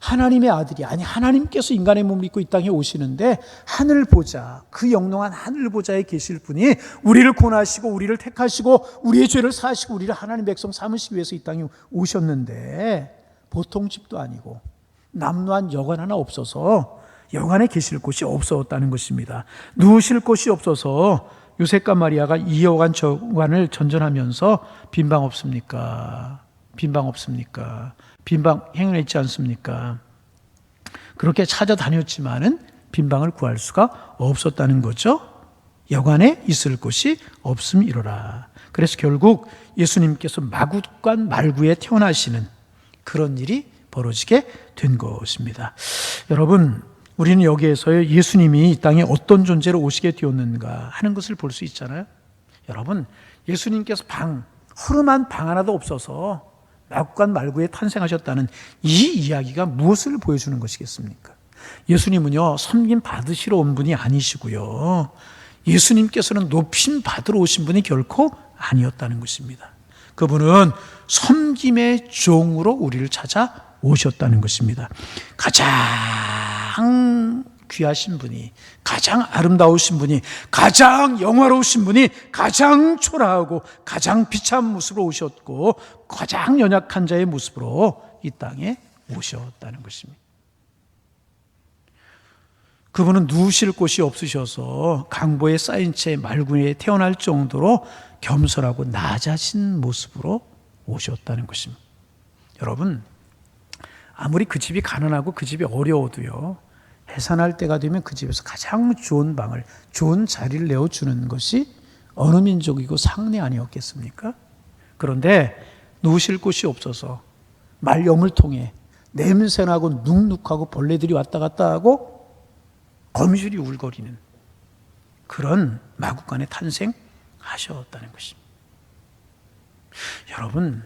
하나님의 아들이 아니 하나님께서 인간의 몸을 입고 이 땅에 오시는데 하늘 보좌 그 영롱한 하늘 보좌에 계실 분이 우리를 권하시고 우리를 택하시고 우리의 죄를 사하시고 우리를 하나님 백성 삼으시기 위해서 이 땅에 오셨는데 보통 집도 아니고 남루한 여관 하나 없어서 여관에 계실 곳이 없었다는 것입니다. 누우실 곳이 없어서 요셉과 마리아가 이 여관 저 여관을 전전하면서 빈방 없습니까? 빈방 없습니까? 빈방 행운했지 않습니까? 그렇게 찾아다녔지만은 빈방을 구할 수가 없었다는 거죠. 여관에 있을 곳이 없음이로라. 그래서 결국 예수님께서 마구간 말구에 태어나시는 그런 일이 벌어지게 된 것입니다. 여러분, 우리는 여기에서 예수님이 이 땅에 어떤 존재로 오시게 되었는가 하는 것을 볼 수 있잖아요. 여러분, 예수님께서 허름한 방 하나도 없어서 마구간 말구에 탄생하셨다는 이 이야기가 무엇을 보여주는 것이겠습니까? 예수님은요, 섬김 받으시러 온 분이 아니시고요. 예수님께서는 높임 받으러 오신 분이 결코 아니었다는 것입니다. 그분은 섬김의 종으로 우리를 찾아오셨다는 것입니다. 가장 귀하신 분이, 가장 아름다우신 분이, 가장 영화로우신 분이 가장 초라하고 가장 비참한 모습으로 오셨고 가장 연약한 자의 모습으로 이 땅에 오셨다는 것입니다. 그분은 누우실 곳이 없으셔서 강보에 쌓인 채 말구에 태어날 정도로 겸손하고 낮아진 모습으로 오셨다는 것입니다. 여러분, 아무리 그 집이 가난하고 그 집이 어려워도요, 해산할 때가 되면 그 집에서 가장 좋은 방을, 좋은 자리를 내어주는 것이 어느 민족이고 상례 아니었겠습니까? 그런데 누우실 곳이 없어서 말염을 통해 냄새나고 눅눅하고 벌레들이 왔다 갔다 하고 거미줄이 울거리는 그런 마구간에 탄생하셨다는 것입니다. 여러분,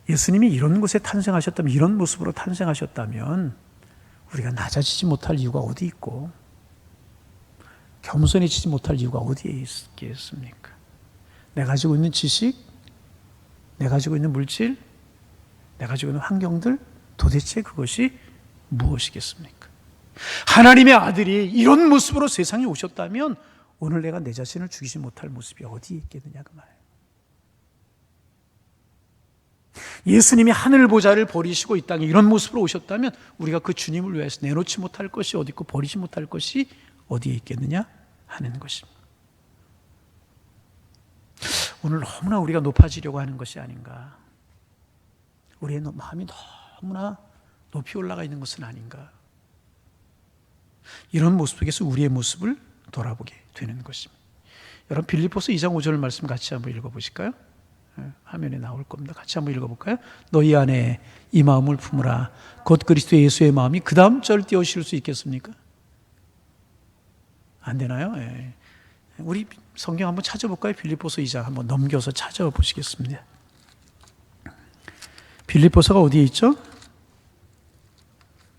예수님이 이런 곳에 탄생하셨다면, 이런 모습으로 탄생하셨다면 우리가 낮아지지 못할 이유가 어디 있고 겸손해지지 못할 이유가 어디에 있겠습니까? 내가 가지고 있는 지식, 내가 가지고 있는 물질, 내가 가지고 있는 환경들, 도대체 그것이 무엇이겠습니까? 하나님의 아들이 이런 모습으로 세상에 오셨다면 오늘 내가 내 자신을 죽이지 못할 모습이 어디에 있겠느냐 그 말이에요. 예수님이 하늘 보좌를 버리시고 이 땅에 이런 모습으로 오셨다면 우리가 그 주님을 위해서 내놓지 못할 것이 어디 있고 버리지 못할 것이 어디에 있겠느냐 하는 것입니다. 오늘 너무나 우리가 높아지려고 하는 것이 아닌가, 우리의 마음이 너무나 높이 올라가 있는 것은 아닌가, 이런 모습 속에서 우리의 모습을 돌아보게 되는 것입니다. 여러분, 빌립보서 2장 5절 말씀 같이 한번 읽어보실까요? 화면에 나올 겁니다. 같이 한번 읽어볼까요? 너희 안에 이 마음을 품으라. 곧 그리스도 예수의 마음이 그 다음 절 띄우실 수 있겠습니까? 안 되나요? 예. 우리 성경 한번 찾아볼까요? 빌립보서 2장 한번 넘겨서 찾아보시겠습니다. 빌립보서가 어디에 있죠?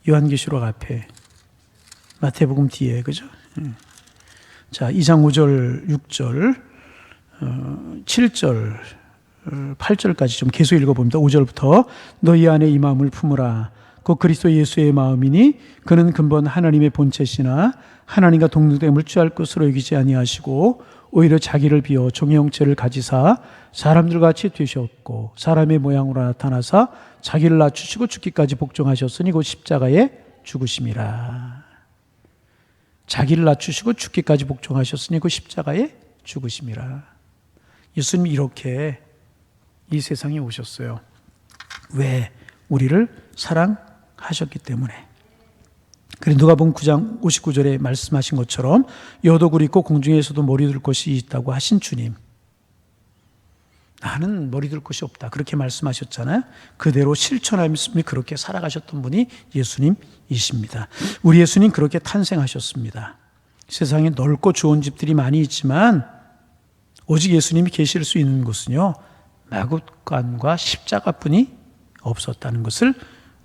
요한계시록 앞에, 마태복음 뒤에, 그죠? 자, 2장 5절, 6절, 7절, 8절까지 좀 계속 읽어봅니다. 5절부터 너희 안에 이 마음을 품으라. 곧 그리스도 예수의 마음이니 그는 근본 하나님의 본체시나 하나님과 동등됨을 취할 것으로 여기지 아니하시고 오히려 자기를 비워 종의 형체를 가지사 사람들같이 되셨고 사람의 모양으로 나타나사 자기를 낮추시고 죽기까지 복종하셨으니 곧 십자가에 죽으심이라. 자기를 낮추시고 죽기까지 복종하셨으니 그 십자가에 죽으심이라. 예수님이 이렇게 이 세상에 오셨어요. 왜? 우리를 사랑하셨기 때문에. 그리고 누가복음 9장 59절에 말씀하신 것처럼 여독을 입고 공중에서도 머리 둘 것이 있다고 하신 주님, 나는 머리 둘 것이 없다 그렇게 말씀하셨잖아요. 그대로 실천하면서 그렇게 살아가셨던 분이 예수님이십니다. 우리 예수님 그렇게 탄생하셨습니다. 세상에 넓고 좋은 집들이 많이 있지만 오직 예수님이 계실 수 있는 곳은요, 마구간과 십자가뿐이 없었다는 것을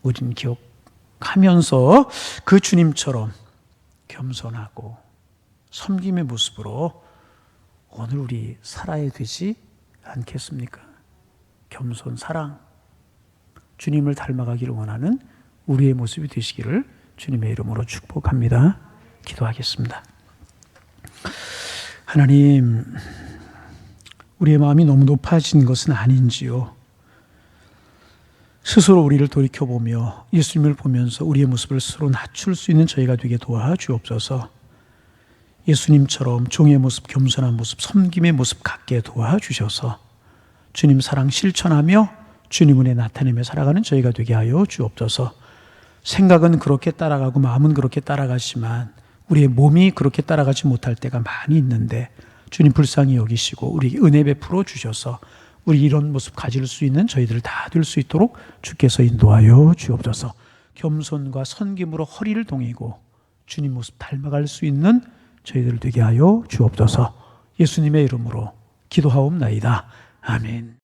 우리는 기억하면서 그 주님처럼 겸손하고 섬김의 모습으로 오늘 우리 살아야 되지 않겠습니까? 겸손, 사랑, 주님을 닮아가기를 원하는 우리의 모습이 되시기를 주님의 이름으로 축복합니다. 기도하겠습니다. 하나님, 우리의 마음이 너무 높아진 것은 아닌지요. 스스로 우리를 돌이켜보며 예수님을 보면서 우리의 모습을 스스로 낮출 수 있는 저희가 되게 도와주옵소서. 예수님처럼 종의 모습, 겸손한 모습, 섬김의 모습 갖게 도와주셔서 주님 사랑 실천하며 주님 은혜 나타내며 살아가는 저희가 되게 하여 주옵소서. 생각은 그렇게 따라가고 마음은 그렇게 따라가지만 우리의 몸이 그렇게 따라가지 못할 때가 많이 있는데 주님 불쌍히 여기시고 우리에게 은혜 베풀어 주셔서 우리 이런 모습 가질 수 있는 저희들을 다 될 수 있도록 주께서 인도하여 주옵소서. 겸손과 섬김으로 허리를 동이고 주님 모습 닮아갈 수 있는 저희들 되게 하여 주옵소서. 예수님의 이름으로 기도하옵나이다. 아멘.